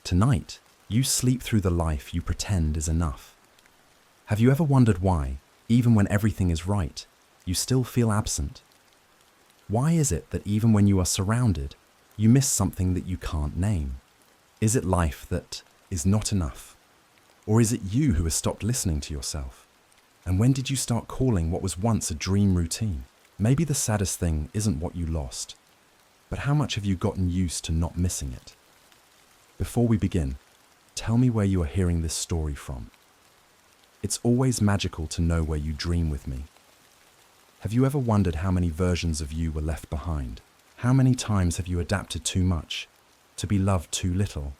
Tonight, you sleep through the life you pretend is enough. Have you ever wondered why, even when everything is right, you still feel absent? Why is it that even when you are surrounded, you miss something that you can't name? Is it life that is not enough? Or is it you who has stopped listening to yourself? And when did you start calling what was once a dream routine? Maybe the saddest thing isn't what you lost, but how much have you gotten used to not missing it? Before we begin, tell me where you are hearing this story from. It's always magical to know where you dream with me. Have you ever wondered how many versions of you were left behind? How many times have you adapted too much, to be loved too little?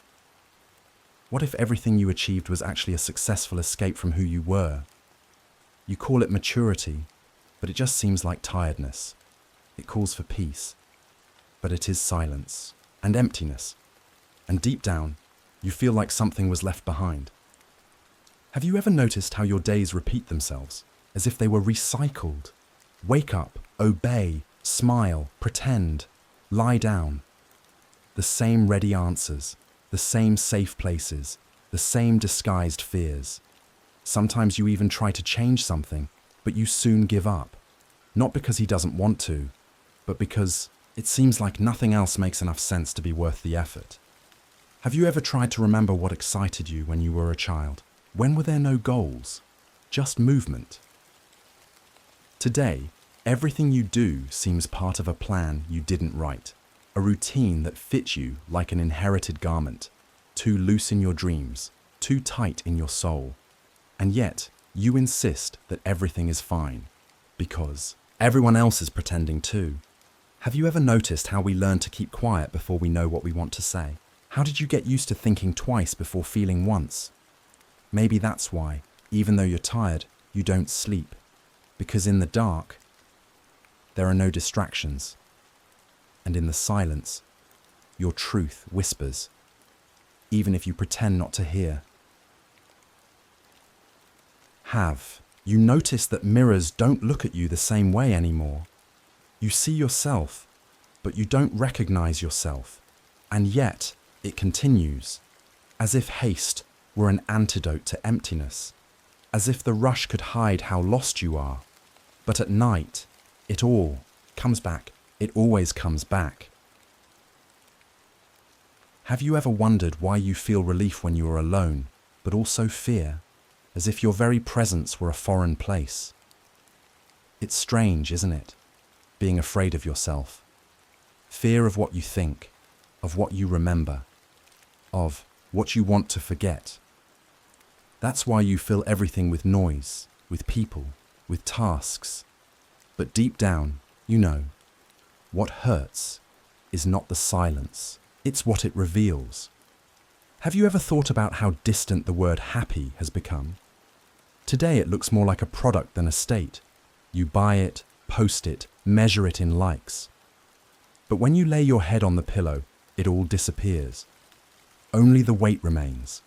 What if everything you achieved was actually a successful escape from who you were? You call it maturity, but it just seems like tiredness. It calls for peace, but it is silence and emptiness. And deep down, you feel like something was left behind. Have you ever noticed how your days repeat themselves, as if they were recycled? Wake up, obey, smile, pretend, lie down. The same ready answers, the same safe places, the same disguised fears. Sometimes you even try to change something, but you soon give up. Not because he doesn't want to, but because it seems like nothing else makes enough sense to be worth the effort. Have you ever tried to remember what excited you when you were a child? When were there no goals? Just movement. Today, everything you do seems part of a plan you didn't write, a routine that fits you like an inherited garment, too loose in your dreams, too tight in your soul. And yet, you insist that everything is fine, because everyone else is pretending too. Have you ever noticed how we learn to keep quiet before we know what we want to say? How did you get used to thinking twice before feeling once? Maybe that's why, even though you're tired, you don't sleep. Because in the dark, there are no distractions. And in the silence, your truth whispers, even if you pretend not to hear. Have you noticed that mirrors don't look at you the same way anymore? You see yourself, but you don't recognize yourself. And yet, it continues, as if haste were an antidote to emptiness, as if the rush could hide how lost you are. But at night, it all comes back. It always comes back. Have you ever wondered why you feel relief when you are alone, but also fear, as if your very presence were a foreign place? It's strange, isn't it? Being afraid of yourself. Fear of what you think, of what you remember, of what you want to forget. That's why you fill everything with noise, with people, with tasks. But deep down, you know, what hurts is not the silence, it's what it reveals. Have you ever thought about how distant the word happy has become? Today it looks more like a product than a state. You buy it, post it, measure it in likes. But when you lay your head on the pillow, it all disappears. Only the weight remains,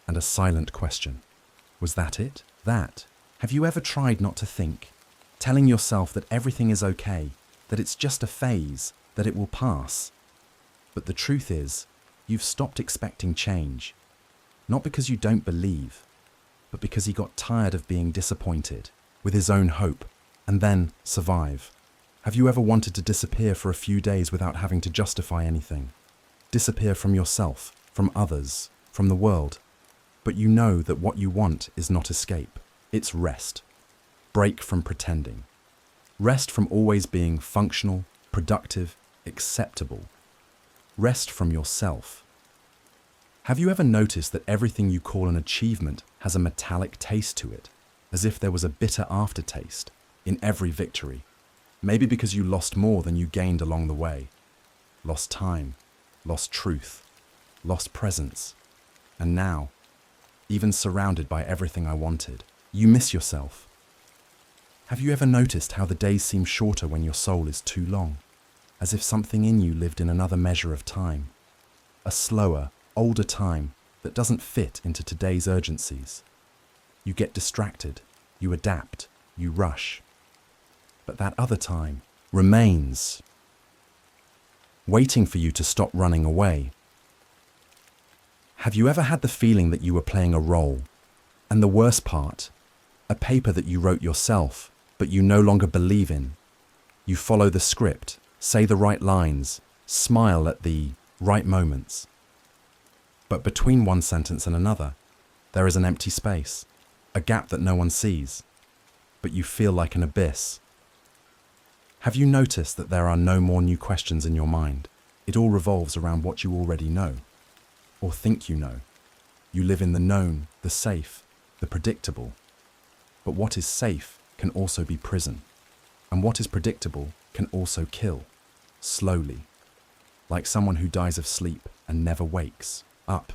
and a silent question. Was that it? That? Have you ever tried not to think, telling yourself that everything is okay, that it's just a phase, that it will pass? But the truth is, you've stopped expecting change. Not because you don't believe, but because he got tired of being disappointed with his own hope, and then survive. Have you ever wanted to disappear for a few days without having to justify anything? Disappear from yourself, from others, from the world. But you know that what you want is not escape, it's rest. Break from pretending. Rest from always being functional, productive, acceptable. Rest from yourself. Have you ever noticed that everything you call an achievement has a metallic taste to it, as if there was a bitter aftertaste in every victory? Maybe because you lost more than you gained along the way. Lost time, lost truth, lost presence. And now, even surrounded by everything I wanted, you miss yourself. Have you ever noticed how the days seem shorter when your soul is too long? As if something in you lived in another measure of time. A slower, older time that doesn't fit into today's urgencies. You get distracted, you adapt, you rush. But that other time remains, waiting for you to stop running away. Have you ever had the feeling that you were playing a role? And the worst part, a paper that you wrote yourself, but you no longer believe in. You follow the script, say the right lines, smile at the right moments. But between one sentence and another, there is an empty space, a gap that no one sees, but you feel like an abyss. Have you noticed that there are no more new questions in your mind? It all revolves around what you already know, or think you know. You live in the known, the safe, the predictable. But what is safe can also be prison. And what is predictable can also kill, slowly, like someone who dies of sleep and never wakes up.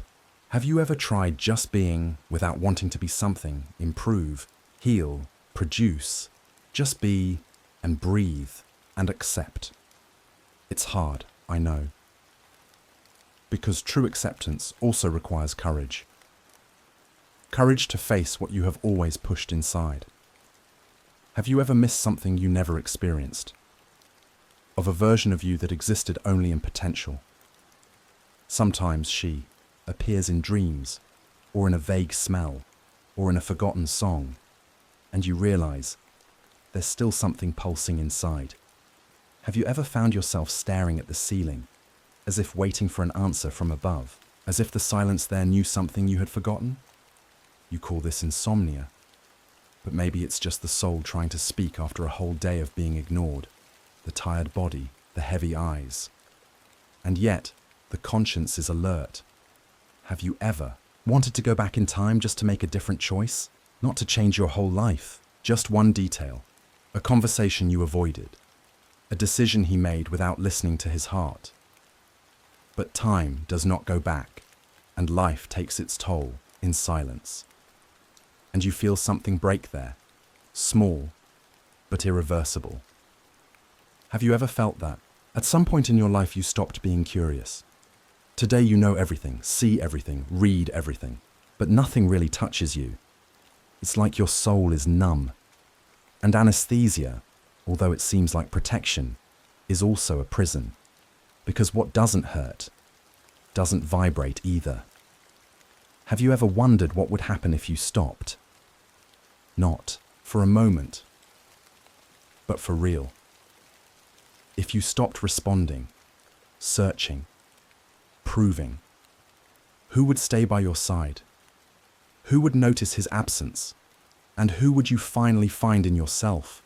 Have you ever tried just being without wanting to be something, improve, heal, produce? Just be and breathe and accept. It's hard, I know. Because true acceptance also requires courage. Courage to face what you have always pushed inside. Have you ever missed something you never experienced? Of a version of you that existed only in potential? Sometimes she appears in dreams, or in a vague smell, or in a forgotten song, and you realize there's still something pulsing inside. Have you ever found yourself staring at the ceiling, as if waiting for an answer from above, as if the silence there knew something you had forgotten? You call this insomnia, but maybe it's just the soul trying to speak after a whole day of being ignored, the tired body, the heavy eyes. And yet, the conscience is alert. Have you ever wanted to go back in time just to make a different choice? Not to change your whole life, just one detail, a conversation you avoided, a decision he made without listening to his heart. But time does not go back, and life takes its toll in silence. And you feel something break there, small, but irreversible. Have you ever felt that? At some point in your life you stopped being curious. Today you know everything, see everything, read everything, but nothing really touches you. It's like your soul is numb. And anesthesia, although it seems like protection, is also a prison. Because what doesn't hurt doesn't vibrate either. Have you ever wondered what would happen if you stopped? Not for a moment, but for real. If you stopped responding, searching, proving, who would stay by your side? Who would notice his absence? And who would you finally find in yourself?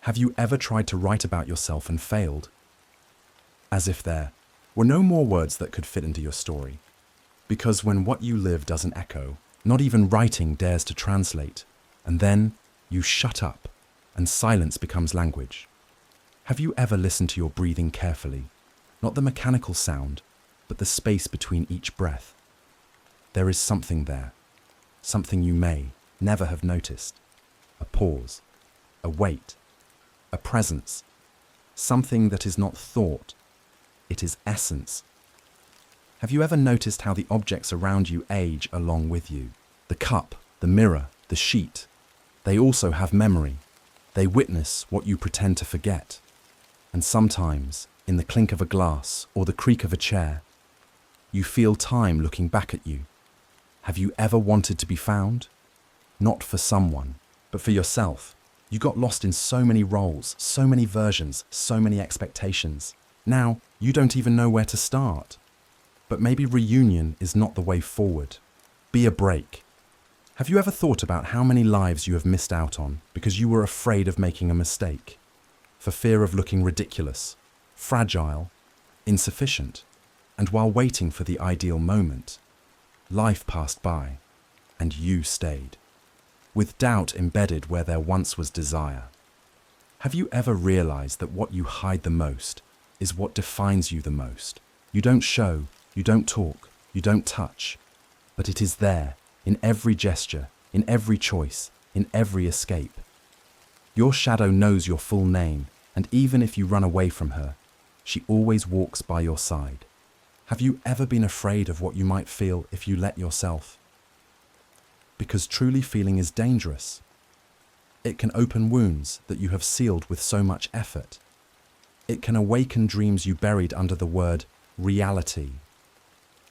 Have you ever tried to write about yourself and failed? As if there were no more words that could fit into your story. Because when what you live doesn't echo, not even writing dares to translate, and then you shut up and silence becomes language. Have you ever listened to your breathing carefully? Not the mechanical sound, but the space between each breath. There is something there, something you may never have noticed. A pause, a wait, a presence, something that is not thought, it is essence. Have you ever noticed how the objects around you age along with you? The cup, the mirror, the sheet. They also have memory. They witness what you pretend to forget. And sometimes, in the clink of a glass or the creak of a chair, you feel time looking back at you. Have you ever wanted to be found? Not for someone, but for yourself. You got lost in so many roles, so many versions, so many expectations. Now, you don't even know where to start. But maybe reunion is not the way forward. Be a break. Have you ever thought about how many lives you have missed out on because you were afraid of making a mistake? For fear of looking ridiculous, fragile, insufficient. And while waiting for the ideal moment, life passed by and you stayed, with doubt embedded where there once was desire. Have you ever realized that what you hide the most is what defines you the most? You don't show, you don't talk, you don't touch, but it is there, in every gesture, in every choice, in every escape. Your shadow knows your full name, and even if you run away from her, she always walks by your side. Have you ever been afraid of what you might feel if you let yourself? Because truly feeling is dangerous. It can open wounds that you have sealed with so much effort. It can awaken dreams you buried under the word reality.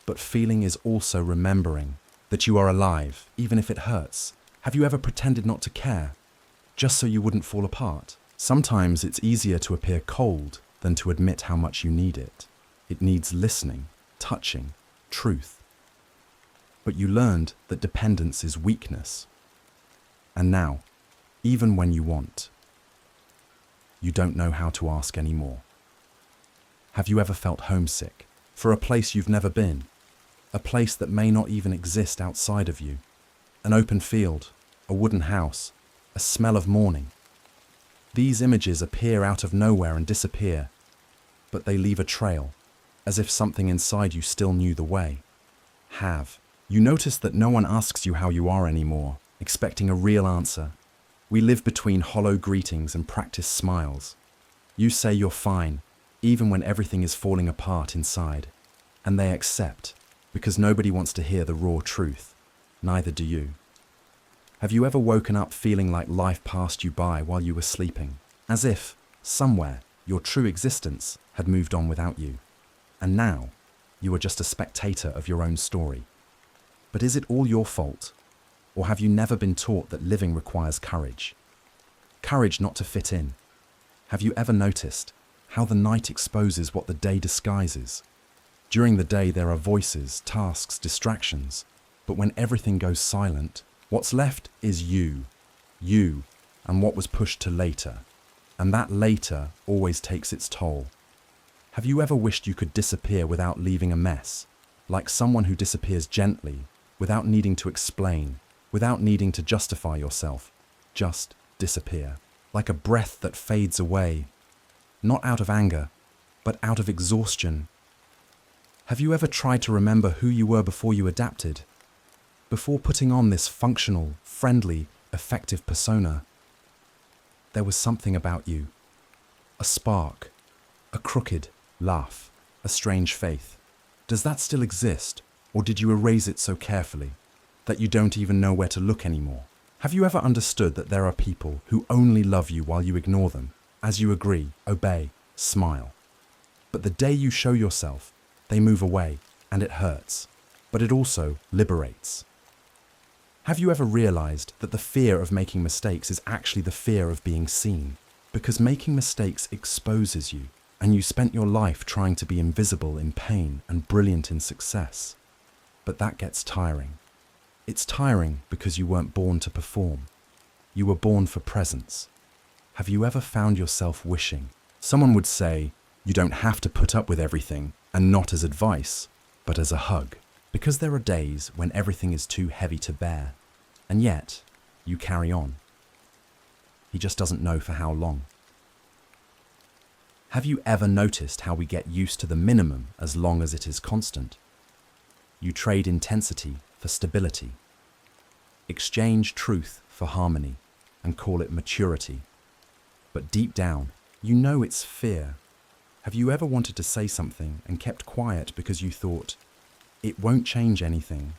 But feeling is also remembering that you are alive, even if it hurts. Have you ever pretended not to care, just so you wouldn't fall apart? Sometimes it's easier to appear cold than to admit how much you need it. It needs listening, touching, truth. But you learned that dependence is weakness. And now, even when you want, you don't know how to ask anymore. Have you ever felt homesick for a place you've never been? A place that may not even exist outside of you? An open field, a wooden house, a smell of morning. These images appear out of nowhere and disappear, but they leave a trail, as if something inside you still knew the way. Have you noticed that no one asks you how you are anymore, expecting a real answer? We live between hollow greetings and practiced smiles. You say you're fine, even when everything is falling apart inside. And they accept, because nobody wants to hear the raw truth. Neither do you. Have you ever woken up feeling like life passed you by while you were sleeping? As if, somewhere, your true existence had moved on without you. And now, you are just a spectator of your own story. But is it all your fault? Or have you never been taught that living requires courage? Courage not to fit in. Have you ever noticed how the night exposes what the day disguises? During the day there are voices, tasks, distractions. But when everything goes silent, what's left is you, and what was pushed to later. And that later always takes its toll. Have you ever wished you could disappear without leaving a mess? Like someone who disappears gently, without needing to explain, without needing to justify yourself. Just disappear. Like a breath that fades away. Not out of anger, but out of exhaustion. Have you ever tried to remember who you were before you adapted? Before putting on this functional, friendly, effective persona? There was something about you. A spark, a crooked laugh, a strange faith. Does that still exist, or did you erase it so carefully that you don't even know where to look anymore? Have you ever understood that there are people who only love you while you ignore them, as you agree, obey, smile? But the day you show yourself, they move away, and it hurts, but it also liberates. Have you ever realized that the fear of making mistakes is actually the fear of being seen? Because making mistakes exposes you, and you spent your life trying to be invisible in pain and brilliant in success. But that gets tiring. It's tiring because you weren't born to perform. You were born for presence. Have you ever found yourself wishing? Someone would say, you don't have to put up with everything, and not as advice, but as a hug. Because there are days when everything is too heavy to bear, and yet you carry on. He just doesn't know for how long. Have you ever noticed how we get used to the minimum as long as it is constant? You trade intensity for stability, exchange truth for harmony, and call it maturity. But deep down, you know it's fear. Have you ever wanted to say something and kept quiet because you thought, it won't change anything?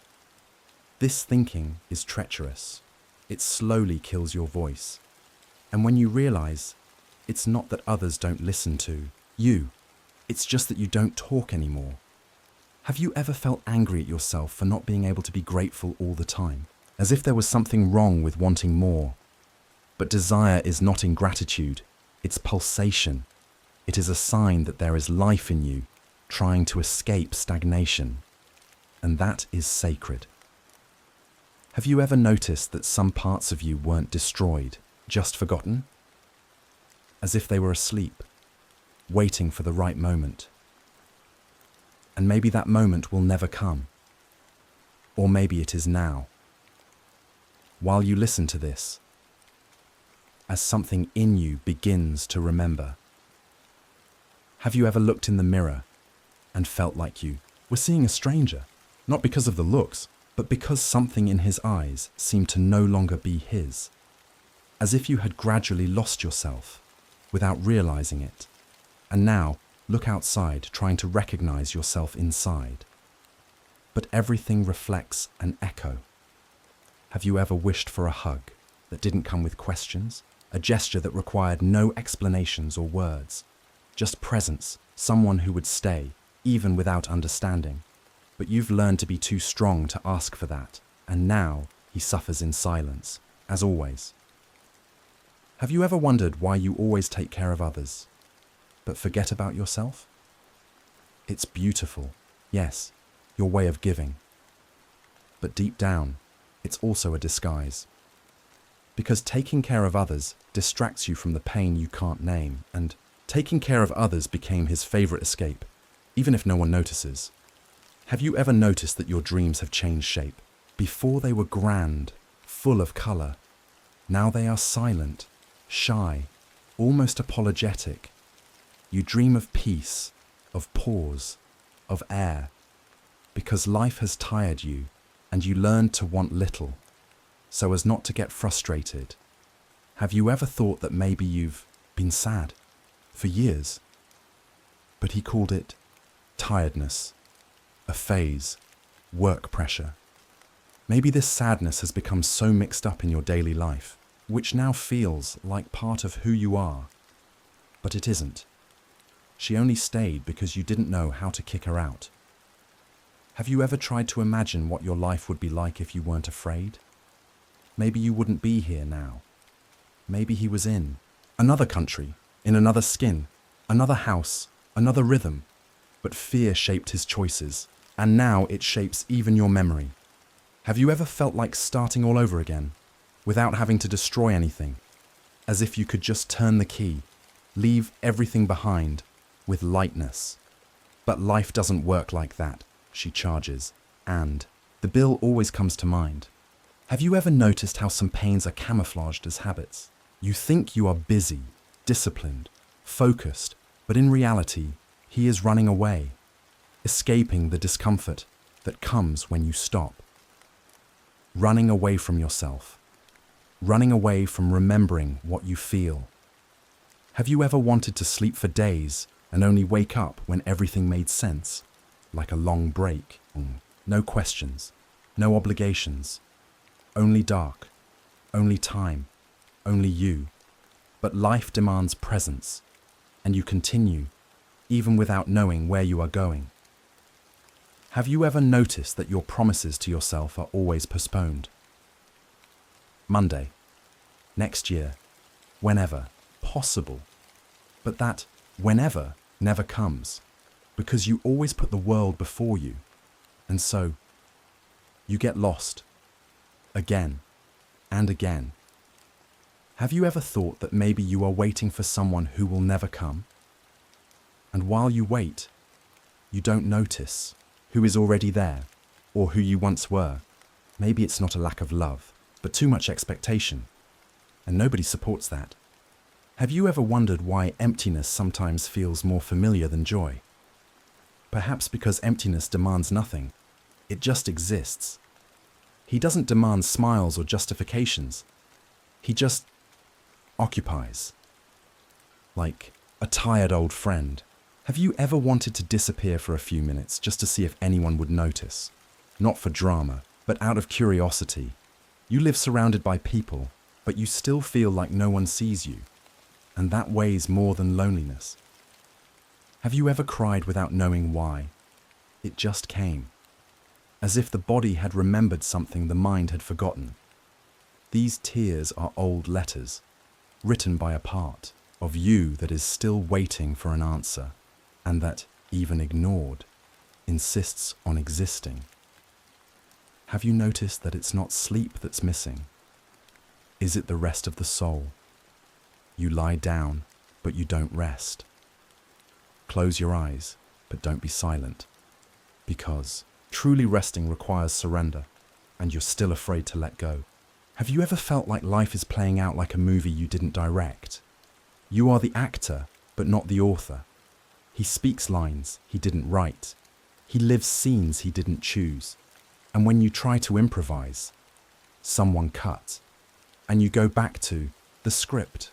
This thinking is treacherous. It slowly kills your voice. And when you realize, it's not that others don't listen to you, it's just that you don't talk anymore. Have you ever felt angry at yourself for not being able to be grateful all the time? As if there was something wrong with wanting more. But desire is not ingratitude, it's pulsation. It is a sign that there is life in you, trying to escape stagnation. And that is sacred. Have you ever noticed that some parts of you weren't destroyed, just forgotten? As if they were asleep, waiting for the right moment. And maybe that moment will never come. Or maybe it is now. While you listen to this, as something in you begins to remember. Have you ever looked in the mirror and felt like you were seeing a stranger? Not because of the looks, but because something in his eyes seemed to no longer be his. As if you had gradually lost yourself without realizing it. And now, look outside trying to recognize yourself inside. But everything reflects an echo. Have you ever wished for a hug that didn't come with questions? A gesture that required no explanations or words? Just presence, someone who would stay, even without understanding. But you've learned to be too strong to ask for that, and now he suffers in silence, as always. Have you ever wondered why you always take care of others, but forget about yourself? It's beautiful, yes, your way of giving. But deep down, it's also a disguise. Because taking care of others distracts you from the pain you can't name, and taking care of others became his favorite escape, even if no one notices. Have you ever noticed that your dreams have changed shape? Before they were grand, full of color. Now they are silent, shy, almost apologetic. You dream of peace, of pause, of air, because life has tired you and you learned to want little, so as not to get frustrated. Have you ever thought that maybe you've been sad for years? But he called it tiredness, a phase, work pressure. Maybe this sadness has become so mixed up in your daily life, which now feels like part of who you are. But it isn't. She only stayed because you didn't know how to kick her out. Have you ever tried to imagine what your life would be like if you weren't afraid? Maybe you wouldn't be here now. Maybe he was in another country, in another skin, another house, another rhythm. But fear shaped his choices, and now it shapes even your memory. Have you ever felt like starting all over again, without having to destroy anything? As if you could just turn the key, leave everything behind, with lightness. But life doesn't work like that, she charges, and the bill always comes to mind. Have you ever noticed how some pains are camouflaged as habits? You think you are busy, disciplined, focused, but in reality, he is running away, escaping the discomfort that comes when you stop. Running away from yourself, running away from remembering what you feel. Have you ever wanted to sleep for days and only wake up when everything made sense? Like a long break. No questions, no obligations. Only dark, only time, only you. But life demands presence, and you continue, even without knowing where you are going. Have you ever noticed that your promises to yourself are always postponed? Monday, next year, whenever, possible. But that whenever never comes, because you always put the world before you, and so you get lost, again and again. Have you ever thought that maybe you are waiting for someone who will never come? And while you wait, you don't notice who is already there, or who you once were. Maybe it's not a lack of love, but too much expectation, and nobody supports that. Have you ever wondered why emptiness sometimes feels more familiar than joy? Perhaps because emptiness demands nothing. It just exists. He doesn't demand smiles or justifications. He just occupies. Like a tired old friend. Have you ever wanted to disappear for a few minutes just to see if anyone would notice? Not for drama, but out of curiosity. You live surrounded by people, but you still feel like no one sees you. And that weighs more than loneliness. Have you ever cried without knowing why? It just came. As if the body had remembered something the mind had forgotten. These tears are old letters, written by a part of you that is still waiting for an answer, and that, even ignored, insists on existing. Have you noticed that it's not sleep that's missing? Is it the rest of the soul? You lie down, but you don't rest. Close your eyes, but don't be silent, because truly resting requires surrender, and you're still afraid to let go. Have you ever felt like life is playing out like a movie you didn't direct? You are the actor, but not the author. He speaks lines he didn't write. He lives scenes he didn't choose. And when you try to improvise, someone cuts, and you go back to the script.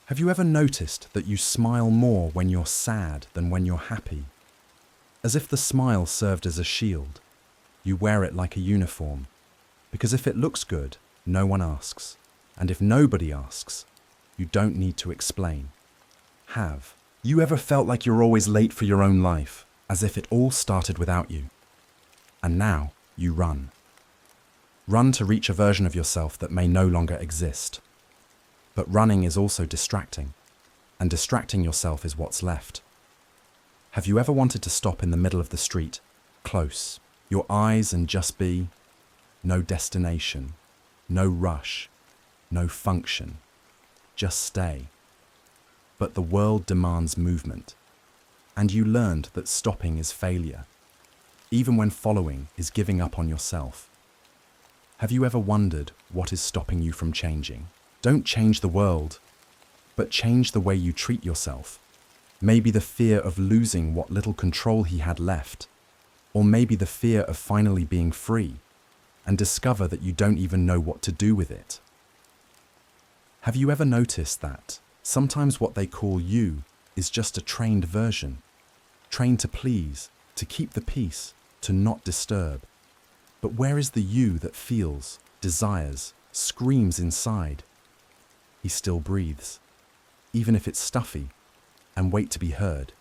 Have you ever noticed that you smile more when you're sad than when you're happy? As if the smile served as a shield. You wear it like a uniform, because if it looks good, no one asks. And if nobody asks, you don't need to explain. Have you ever felt like you're always late for your own life, as if it all started without you? And now you run. Run to reach a version of yourself that may no longer exist. But running is also distracting, and distracting yourself is what's left. Have you ever wanted to stop in the middle of the street, close, your eyes, and just be? No destination, no rush, no function, just stay. But the world demands movement, and you learned that stopping is failure, even when following is giving up on yourself. Have you ever wondered what is stopping you from changing? Don't change the world, but change the way you treat yourself. Maybe the fear of losing what little control he had left, or maybe the fear of finally being free and discover that you don't even know what to do with it. Have you ever noticed that sometimes what they call you is just a trained version, trained to please, to keep the peace, to not disturb? But where is the you that feels, desires, screams inside? He still breathes, even if it's stuffy, and wait to be heard.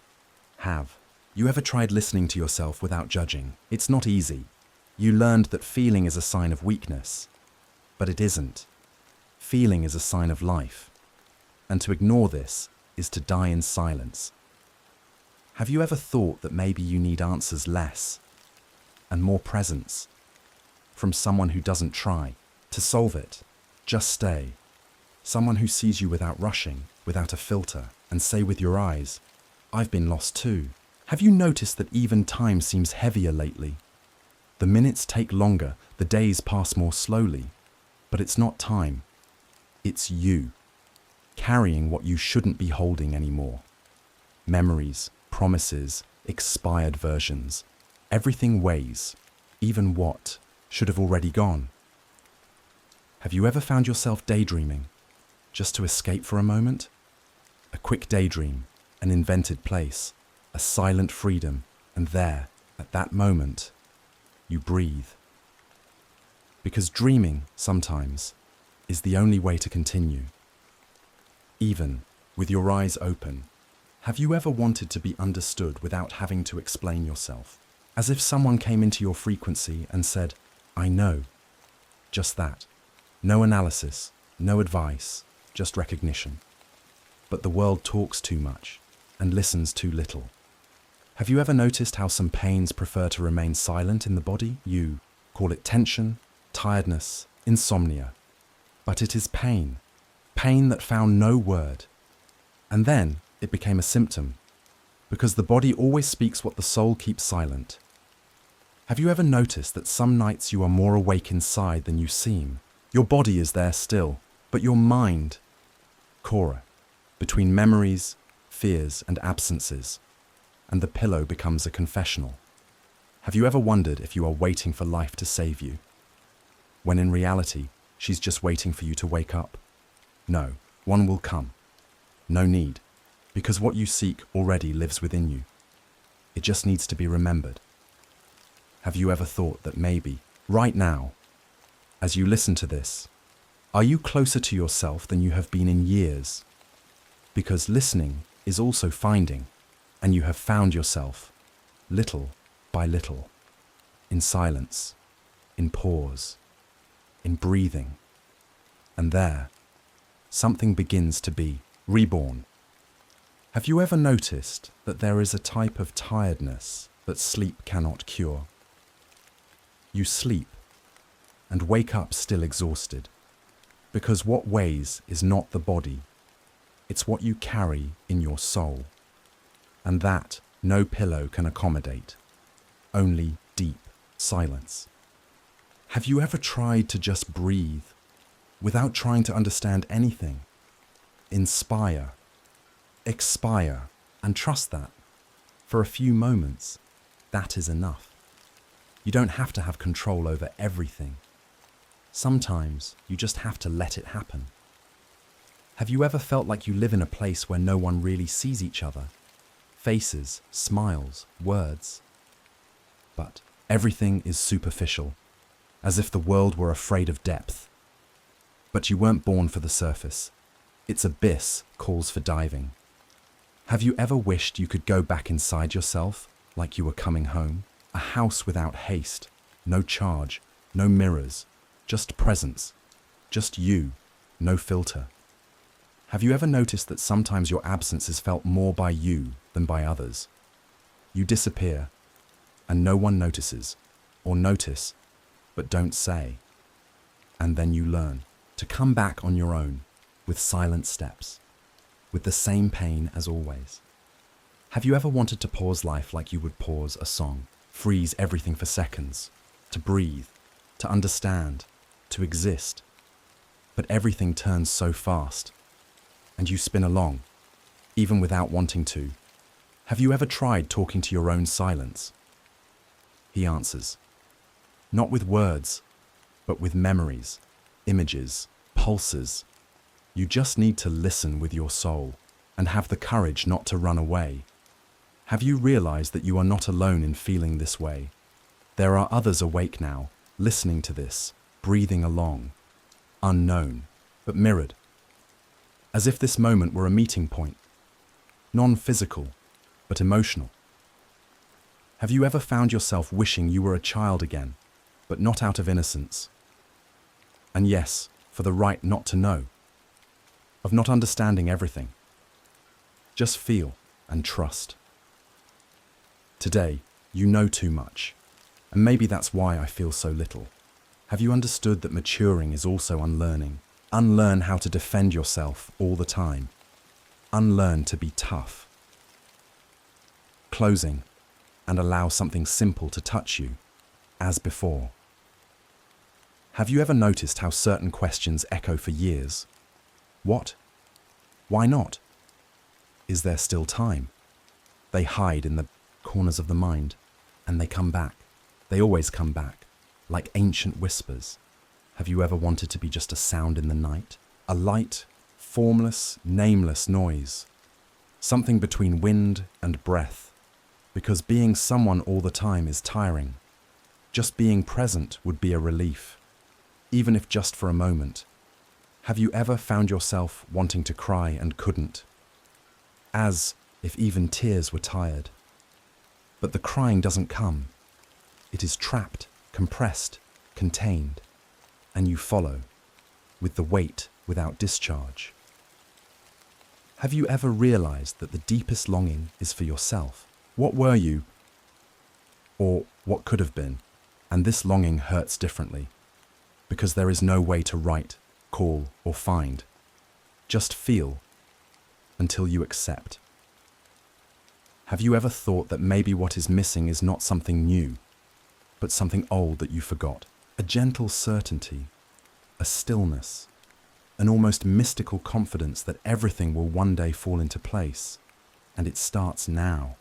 Have you ever tried listening to yourself without judging? It's not easy. You learned that feeling is a sign of weakness, but it isn't. Feeling is a sign of life, and to ignore this is to die in silence. Have you ever thought that maybe you need answers less and more presence from someone who doesn't try to solve it, just stay? Someone who sees you without rushing, without a filter, and say with your eyes, I've been lost too. Have you noticed that even time seems heavier lately? The minutes take longer, the days pass more slowly, but it's not time. It's you, carrying what you shouldn't be holding anymore. Memories, promises, expired versions. Everything weighs, even what should have already gone. Have you ever found yourself daydreaming, just to escape for a moment? A quick daydream, an invented place, a silent freedom, and there, at that moment, you breathe. Because dreaming, sometimes, is the only way to continue. Even with your eyes open, have you ever wanted to be understood without having to explain yourself? As if someone came into your frequency and said, I know. Just that. No analysis, no advice, just recognition. But the world talks too much and listens too little. Have you ever noticed how some pains prefer to remain silent in the body? You call it tension, tiredness, insomnia. But it is pain, pain that found no word. And then it became a symptom, because the body always speaks what the soul keeps silent. Have you ever noticed that some nights you are more awake inside than you seem? Your body is there still, but your mind, Cora, between memories, fears, and absences, and the pillow becomes a confessional. Have you ever wondered if you are waiting for life to save you, when in reality, she's just waiting for you to wake up? No, one will come. No need, because what you seek already lives within you. It just needs to be remembered. Have you ever thought that maybe, right now, as you listen to this, are you closer to yourself than you have been in years? Because listening is also finding, and you have found yourself, little by little, in silence, in pause, in breathing. And there, something begins to be reborn. Have you ever noticed that there is a type of tiredness that sleep cannot cure? You sleep and wake up still exhausted, because what weighs is not the body, it's what you carry in your soul. And that no pillow can accommodate, only deep silence. Have you ever tried to just breathe without trying to understand anything? Inspire, expire, and trust that for a few moments, that is enough. You don't have to have control over everything. Sometimes you just have to let it happen. Have you ever felt like you live in a place where no one really sees each other? Faces, smiles, words. But everything is superficial, as if the world were afraid of depth. But you weren't born for the surface. Its abyss calls for diving. Have you ever wished you could go back inside yourself, like you were coming home? A house without haste, no charge, no mirrors, just presence, just you, no filter. Have you ever noticed that sometimes your absence is felt more by you than by others? You disappear, and no one notices, or notice, but don't say. And then you learn to come back on your own, with silent steps, with the same pain as always. Have you ever wanted to pause life like you would pause a song, freeze everything for seconds, to breathe, to understand, to exist? But everything turns so fast, and you spin along, even without wanting to. Have you ever tried talking to your own silence? He answers, not with words, but with memories, images, pulses. You just need to listen with your soul and have the courage not to run away. Have you realized that you are not alone in feeling this way? There are others awake now, listening to this, breathing along, unknown, but mirrored. As if this moment were a meeting point, non-physical, but emotional. Have you ever found yourself wishing you were a child again, but not out of innocence? And yes, for the right not to know, of not understanding everything. Just feel and trust. Today, you know too much, and maybe that's why I feel so little. Have you understood that maturing is also unlearning? Unlearn how to defend yourself all the time. Unlearn to be tough. Closing, and allow something simple to touch you, as before. Have you ever noticed how certain questions echo for years? What? Why not? Is there still time? They hide in the corners of the mind, and they come back. They always come back, like ancient whispers. Have you ever wanted to be just a sound in the night? A light, formless, nameless noise. Something between wind and breath. Because being someone all the time is tiring. Just being present would be a relief, even if just for a moment. Have you ever found yourself wanting to cry and couldn't? As if even tears were tired. But the crying doesn't come. It is trapped, compressed, contained, and you follow, with the weight without discharge. Have you ever realized that the deepest longing is for yourself? What were you? Or what could have been? And this longing hurts differently, because there is no way to write, call, or find. Just feel, until you accept. Have you ever thought that maybe what is missing is not something new, but something old that you forgot? A gentle certainty, a stillness, an almost mystical confidence that everything will one day fall into place, and it starts now.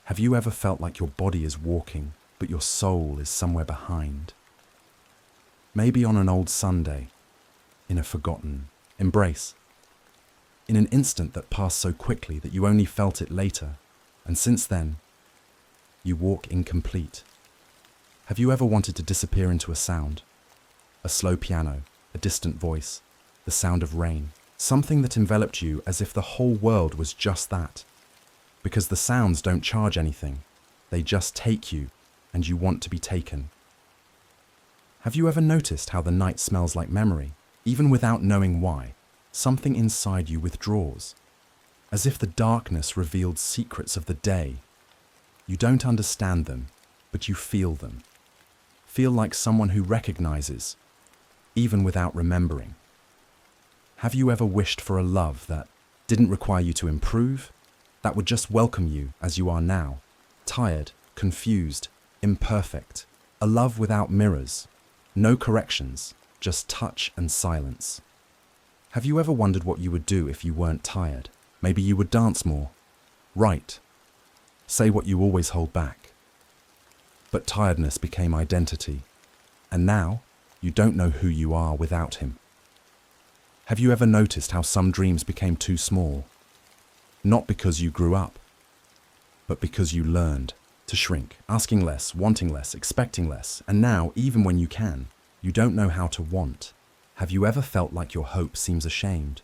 Have you ever felt like your body is walking, but your soul is somewhere behind? Maybe on an old Sunday, in a forgotten embrace, in an instant that passed so quickly that you only felt it later, and since then, you walk incomplete. Have you ever wanted to disappear into a sound? A slow piano, a distant voice, the sound of rain, something that enveloped you as if the whole world was just that. Because the sounds don't charge anything, they just take you, and you want to be taken. Have you ever noticed how the night smells like memory? Even without knowing why, something inside you withdraws, as if the darkness revealed secrets of the day. You don't understand them, but you feel them. Feel like someone who recognizes, even without remembering. Have you ever wished for a love that didn't require you to improve, that would just welcome you as you are now, tired, confused, imperfect, a love without mirrors, no corrections, just touch and silence? Have you ever wondered what you would do if you weren't tired? Maybe you would dance more, write, say what you always hold back. But tiredness became identity, and now you don't know who you are without him. Have you ever noticed how some dreams became too small? Not because you grew up, but because you learned to shrink, asking less, wanting less, expecting less, and now, even when you can, you don't know how to want. Have you ever felt like your hope seems ashamed?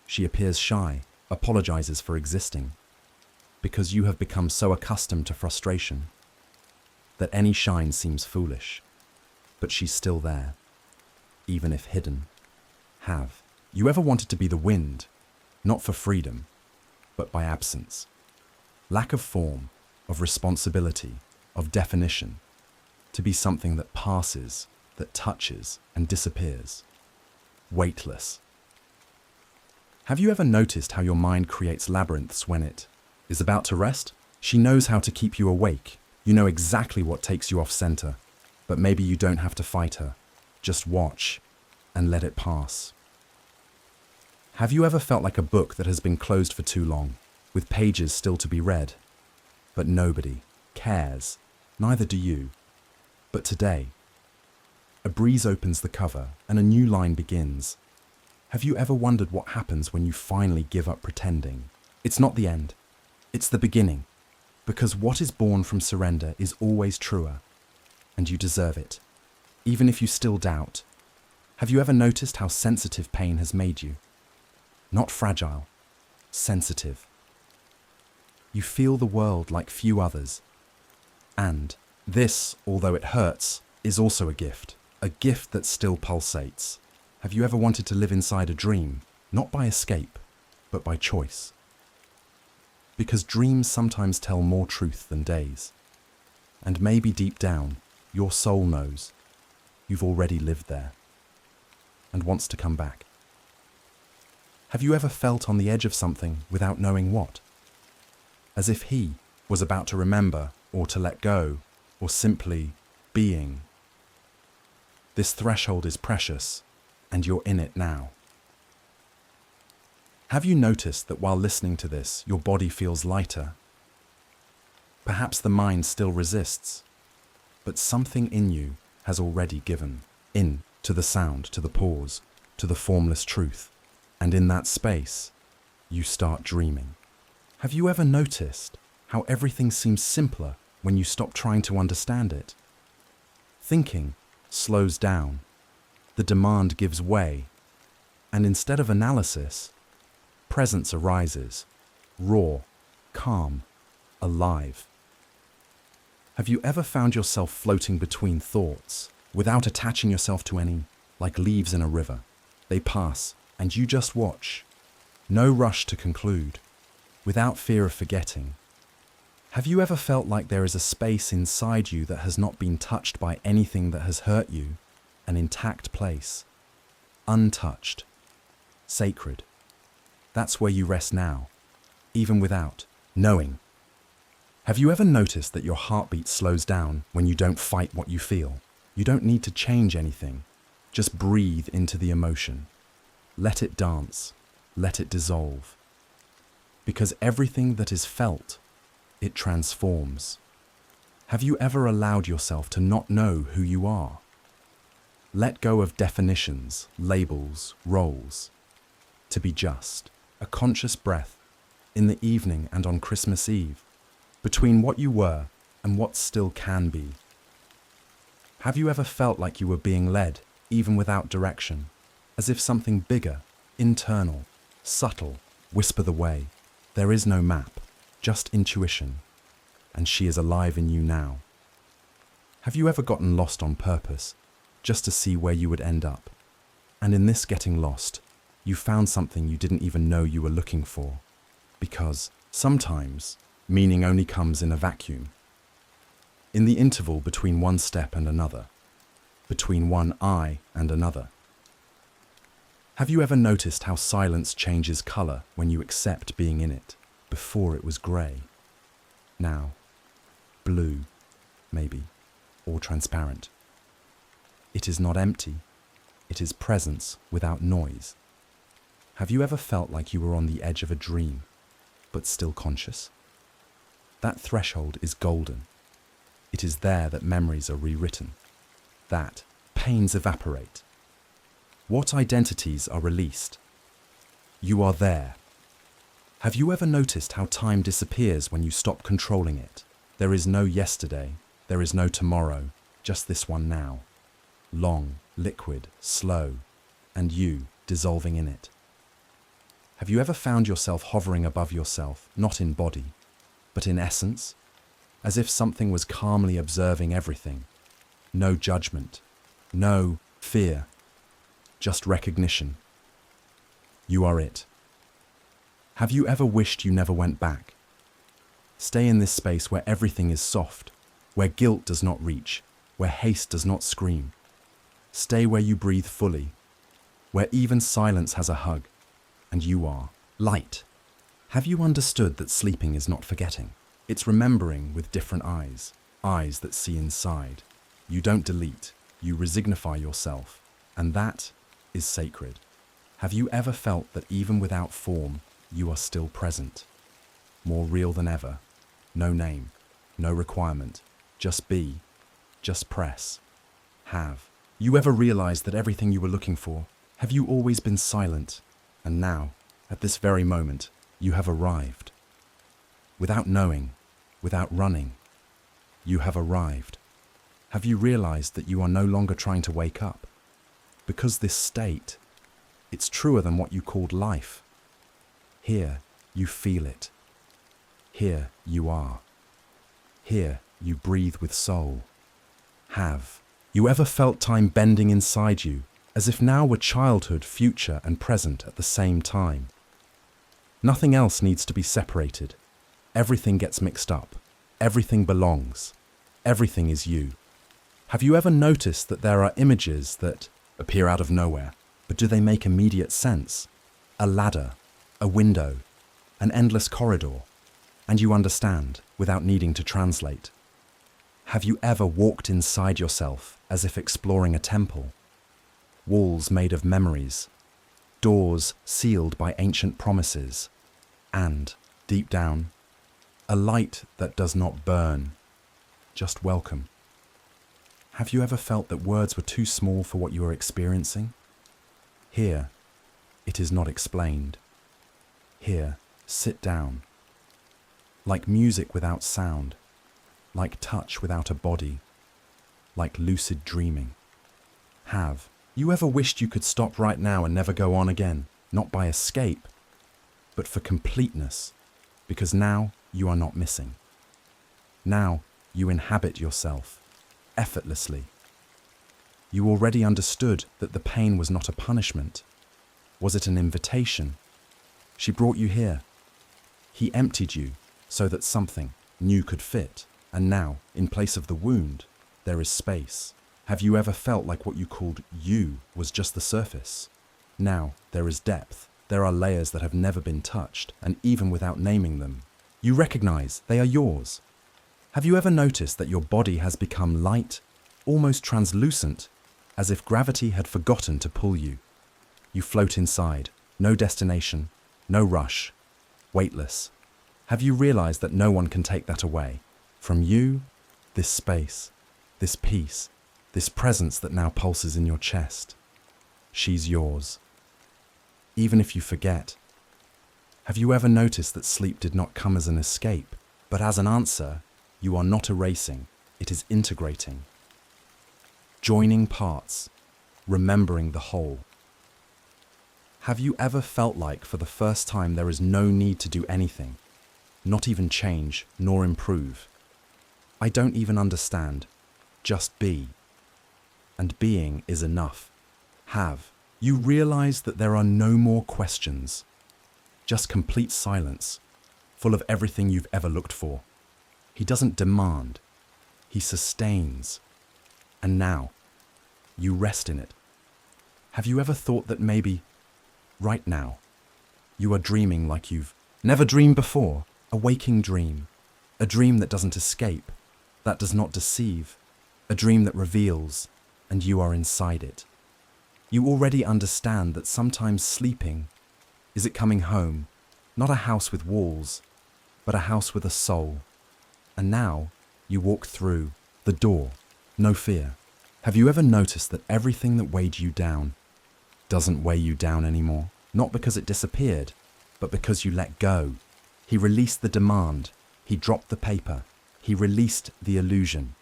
She appears shy, apologizes for existing, because you have become so accustomed to frustration. that any shine seems foolish. But she's still there, even if hidden. Have you ever wanted to be the wind, not for freedom, but by absence? Lack of form, of responsibility, of definition, to be something that passes, that touches and disappears. Weightless. Have you ever noticed how your mind creates labyrinths when it is about to rest? She knows how to keep you awake. You know exactly what takes you off center, but maybe you don't have to fight her. Just watch and let it pass. Have you ever felt like a book that has been closed for too long, with pages still to be read? But nobody cares, neither do you. But today, a breeze opens the cover and a new line begins. Have you ever wondered what happens when you finally give up pretending? It's not the end, it's the beginning. Because what is born from surrender is always truer, and you deserve it, even if you still doubt. Have you ever noticed how sensitive pain has made you? Not fragile, sensitive. You feel the world like few others. And this, although it hurts, is also a gift that still pulsates. Have you ever wanted to live inside a dream, not by escape, but by choice? Because dreams sometimes tell more truth than days. And maybe deep down, your soul knows you've already lived there and wants to come back. Have you ever felt on the edge of something without knowing what? As if he was about to remember or to let go or simply being. This threshold is precious and you're in it now. Have you noticed that while listening to this, your body feels lighter? Perhaps the mind still resists, but something in you has already given in to the sound, to the pause, to the formless truth. And in that space, you start dreaming. Have you ever noticed how everything seems simpler when you stop trying to understand it? Thinking slows down, the demand gives way, and instead of analysis, presence arises, raw, calm, alive. Have you ever found yourself floating between thoughts without attaching yourself to any, like leaves in a river? They pass, and you just watch. No rush to conclude, without fear of forgetting. Have you ever felt like there is a space inside you that has not been touched by anything that has hurt you? An intact place, untouched, sacred. That's where you rest now, even without knowing. Have you ever noticed that your heartbeat slows down when you don't fight what you feel? You don't need to change anything. Just breathe into the emotion. Let it dance. Let it dissolve. Because everything that is felt, it transforms. Have you ever allowed yourself to not know who you are? Let go of definitions, labels, roles. To be just. A conscious breath, in the evening and on Christmas Eve, between what you were and what still can be. Have you ever felt like you were being led, even without direction, as if something bigger, internal, subtle, whisper the way? There is no map, just intuition, and she is alive in you now. Have you ever gotten lost on purpose, just to see where you would end up? And in this getting lost, you found something you didn't even know you were looking for. Because sometimes meaning only comes in a vacuum. In the interval between one step and another. Between one eye and another. Have you ever noticed how silence changes color when you accept being in it? Before it was gray. Now, blue, maybe, or transparent. It is not empty. It is presence without noise. Have you ever felt like you were on the edge of a dream, but still conscious? That threshold is golden. It is there that memories are rewritten, that pains evaporate. What identities are released? You are there. Have you ever noticed how time disappears when you stop controlling it? There is no yesterday, there is no tomorrow, just this one now. Long, liquid, slow, and you dissolving in it. Have you ever found yourself hovering above yourself, not in body, but in essence? as if something was calmly observing everything. No judgment, no fear, just recognition. You are it. Have you ever wished you never went back? Stay in this space where everything is soft, where guilt does not reach, where haste does not scream. Stay where you breathe fully, where even silence has a hug, and you are light. Have you understood that sleeping is not forgetting? It's remembering with different eyes, eyes that see inside. You don't delete, you resignify yourself, and that is sacred. Have you ever felt that even without form, you are still present? More real than ever. No name, no requirement. Just be, just press. Have you ever realized that everything you were looking for? Have you always been silent? And now, at this very moment, you have arrived. Without knowing, without running, you have arrived. Have you realized that you are no longer trying to wake up? Because this state, it's truer than what you called life. Here, you feel it. Here, you are. Here, you breathe with soul. Have you ever felt time bending inside you, as if now were childhood, future, and present at the same time? Nothing else needs to be separated. Everything gets mixed up. Everything belongs. Everything is you. Have you ever noticed that there are images that appear out of nowhere, but do they make immediate sense? A ladder, a window, an endless corridor, and you understand without needing to translate. Have you ever walked inside yourself as if exploring a temple? Walls made of memories, doors sealed by ancient promises, and, deep down, a light that does not burn, just welcome. Have you ever felt that words were too small for what you are experiencing? Here, it is not explained. Here, sit down. Like music without sound, like touch without a body, like lucid dreaming. Have you ever wished you could stop right now and never go on again, not by escape, but for completeness, because now you are not missing. Now you inhabit yourself, effortlessly. You already understood that the pain was not a punishment. Was it an invitation? She brought you here. He emptied you so that something new could fit, and now, in place of the wound, there is space. Have you ever felt like what you called you was just the surface? Now, there is depth. There are layers that have never been touched, and even without naming them, you recognize they are yours. Have you ever noticed that your body has become light, almost translucent, as if gravity had forgotten to pull you? You float inside, no destination, no rush, weightless. Have you realized that no one can take that away? From you, this space, this peace, this presence that now pulses in your chest. She's yours. Even if you forget. Have you ever noticed that sleep did not come as an escape, but as an answer? You are not erasing, it is integrating. Joining parts, remembering the whole. Have you ever felt like for the first time there is no need to do anything, not even change nor improve? I don't even understand, just be. And being is enough. Have you realized that there are no more questions, just complete silence, full of everything you've ever looked for? He doesn't demand, he sustains. And now, you rest in it. Have you ever thought that maybe, right now, you are dreaming like you've never dreamed before? A waking dream, a dream that doesn't escape, that does not deceive, a dream that reveals, and you are inside it. You already understand that sometimes sleeping, is it coming home, not a house with walls, but a house with a soul. And now, you walk through the door, no fear. Have you ever noticed that everything that weighed you down doesn't weigh you down anymore? Not because it disappeared, but because you let go. He released the demand, he dropped the paper, he released the illusion.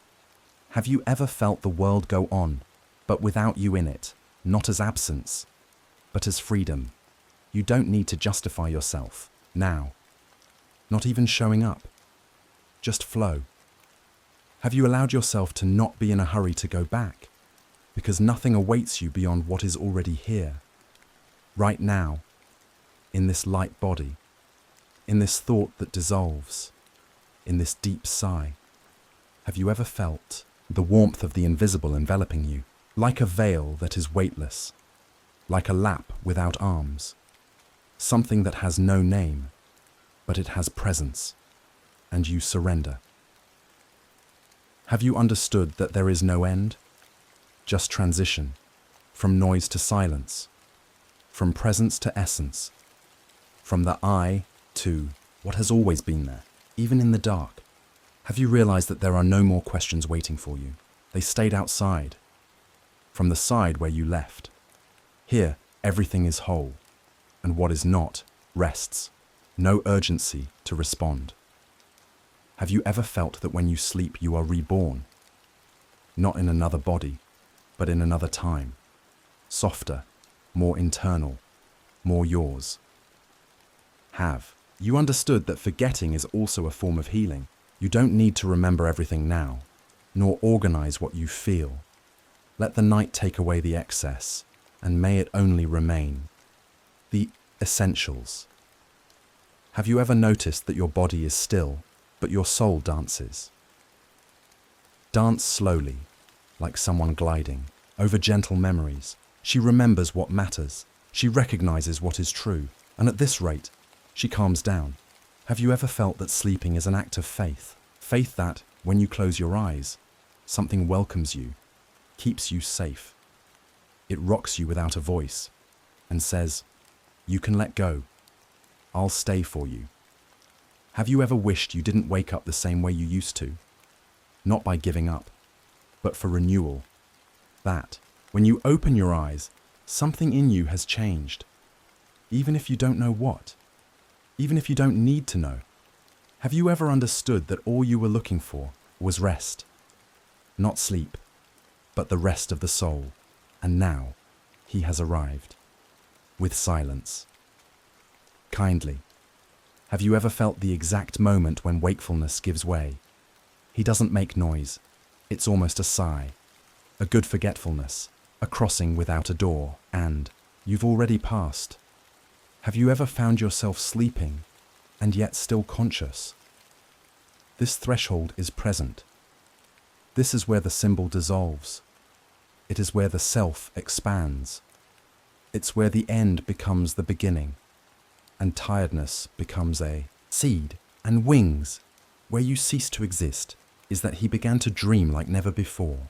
Have you ever felt the world go on, but without you in it, not as absence, but as freedom? You don't need to justify yourself, now. Not even showing up. Just flow. Have you allowed yourself to not be in a hurry to go back? Because nothing awaits you beyond what is already here. Right now, in this light body, in this thought that dissolves, in this deep sigh. Have you ever felt the warmth of the invisible enveloping you, like a veil that is weightless, like a lap without arms, something that has no name, but it has presence, and you surrender? Have you understood that there is no end? Just transition, from noise to silence, from presence to essence, from the I to what has always been there, even in the dark. Have you realized that there are no more questions waiting for you? They stayed outside, from the side where you left. Here, everything is whole, and what is not rests. No urgency to respond. Have you ever felt that when you sleep you are reborn? Not in another body, but in another time. Softer, more internal, more yours. Have you understood that forgetting is also a form of healing? You don't need to remember everything now, nor organize what you feel. Let the night take away the excess, and may it only remain the essentials. Have you ever noticed that your body is still, but your soul dances? Dance slowly, like someone gliding, over gentle memories. She remembers what matters. She recognizes what is true. And at this rate, she calms down. Have you ever felt that sleeping is an act of faith? Faith that, when you close your eyes, something welcomes you, keeps you safe. It rocks you without a voice, and says, you can let go. I'll stay for you. Have you ever wished you didn't wake up the same way you used to? Not by giving up, but for renewal. That, when you open your eyes, something in you has changed. Even if you don't know what. Even if you don't need to know. Have you ever understood that all you were looking for was rest? Not sleep, but the rest of the soul. And now, he has arrived. With silence. Kindly. Have you ever felt the exact moment when wakefulness gives way? He doesn't make noise. It's almost a sigh. A good forgetfulness. A crossing without a door. And you've already passed. Have you ever found yourself sleeping and yet still conscious? This threshold is present. This is where the symbol dissolves. It is where the self expands. It's where the end becomes the beginning, and tiredness becomes a seed, and wings, where you cease to exist, is that he began to dream like never before.